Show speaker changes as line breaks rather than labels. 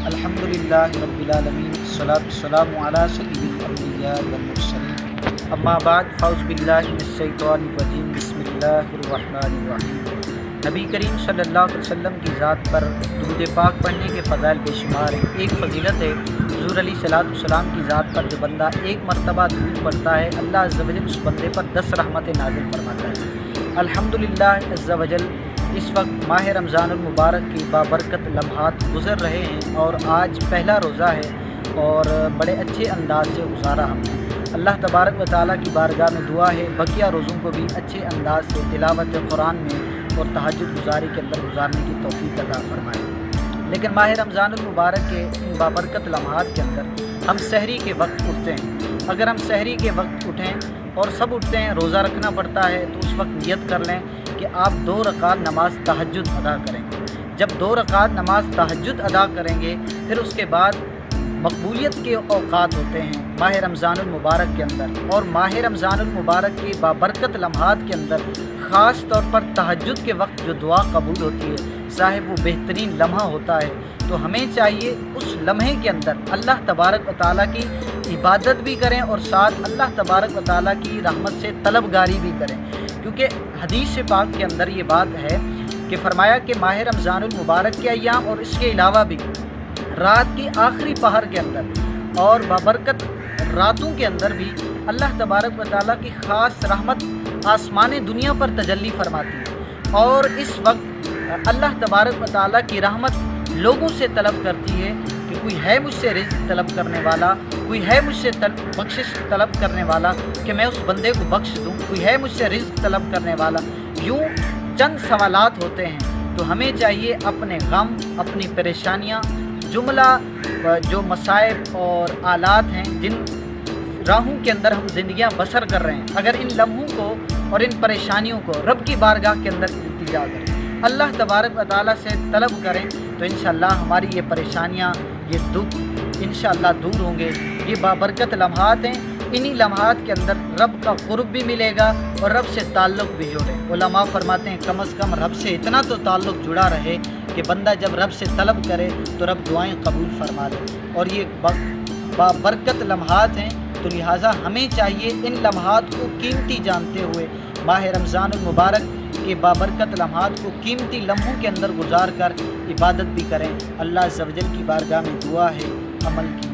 الحمدللہ رب العالمین والصلاة والسلام علی سید الانبیاء والمرسلین اما بعد فاعوذ باللہ من الشیطان الرجیم بسم اللہ الرحمن الرحیم۔ نبی کریم صلی اللہ علیہ وسلم کی ذات پر درود پاک پڑھنے کے فضائل بے شمار ہیں۔ ایک فضیلت ہے حضور علیہ الصلوۃ والسلام کی ذات پر جو بندہ ایک مرتبہ درود پڑھتا ہے اللہ عز و جل اس بندے پر 10 رحمتیں نازل فرماتا ہے۔ الحمدللہ عز و جل اس وقت ماہ رمضان المبارک کی بابرکت لمحات گزر رہے ہیں اور آج پہلا روزہ ہے اور بڑے اچھے انداز سے گزارا ہم نے۔ اللہ تبارک و تعالیٰ کی بارگاہ میں دعا ہے بقیہ روزوں کو بھی اچھے انداز سے تلاوت قرآن میں اور تہجد گزاری کے اندر گزارنے کی توفیق عطا فرمائے۔ لیکن ماہ رمضان المبارک کے ان بابرکت لمحات کے اندر ہم سحری کے وقت اٹھتے ہیں۔ اگر ہم سحری کے وقت اٹھیں اور سب اٹھتے ہیں، روزہ رکھنا پڑتا ہے، تو اس وقت نیت کر لیں کہ آپ 2 رکعت نماز تہجد ادا کریں گے۔ جب 2 رکعت نماز تہجد ادا کریں گے پھر اس کے بعد مقبولیت کے اوقات ہوتے ہیں ماہ رمضان المبارک کے اندر، اور ماہ رمضان المبارک کے بابرکت لمحات کے اندر خاص طور پر تہجد کے وقت جو دعا قبول ہوتی ہے صاحب وہ بہترین لمحہ ہوتا ہے۔ تو ہمیں چاہیے اس لمحے کے اندر اللہ تبارک و تعالیٰ کی عبادت بھی کریں اور ساتھ اللہ تبارک و تعالیٰ کی رحمت سے طلبگاری بھی کریں، کیونکہ حدیث پاک کے اندر یہ بات ہے کہ فرمایا کہ ماہ رمضان المبارک کے ایام اور اس کے علاوہ بھی رات کی آخری پہر کے اندر اور بابرکت راتوں کے اندر بھی اللہ تبارک و تعالیٰ کی خاص رحمت آسمان دنیا پر تجلی فرماتی ہے، اور اس وقت اللہ تبارک و تعالیٰ کی رحمت لوگوں سے طلب کرتی ہے کہ کوئی ہے مجھ سے رزق طلب کرنے والا، کوئی ہے مجھ سے بخشش طلب کرنے والا کہ میں اس بندے کو بخش دوں، کوئی ہے مجھ سے رزق طلب کرنے والا۔ یوں چند سوالات ہوتے ہیں، تو ہمیں چاہیے اپنے غم، اپنی پریشانیاں، جملہ جو مصائب اور آلات ہیں جن راہوں کے اندر ہم زندگیاں بسر کر رہے ہیں، اگر ان لمحوں کو اور ان پریشانیوں کو رب کی بارگاہ کے اندر التجا کریں، اللہ تبارک و تعالیٰ سے طلب کریں، تو انشاءاللہ ہماری یہ پریشانیاں، یہ دکھ انشاءاللہ دور ہوں گے۔ یہ بابرکت لمحات ہیں، انہی لمحات کے اندر رب کا قرب بھی ملے گا اور رب سے تعلق بھی جوڑے۔ علماء فرماتے ہیں کم از کم رب سے اتنا تو تعلق جڑا رہے کہ بندہ جب رب سے طلب کرے تو رب دعائیں قبول فرما لے، اور یہ بابرکت لمحات ہیں، تو لہٰذا ہمیں چاہیے ان لمحات کو قیمتی جانتے ہوئے ماہ رمضان المبارک کے بابرکت لمحات کو قیمتی لمحوں کے اندر گزار کر عبادت بھی کریں۔ اللہ عز و جل کی بارگاہ میں دعا ہے عمل کی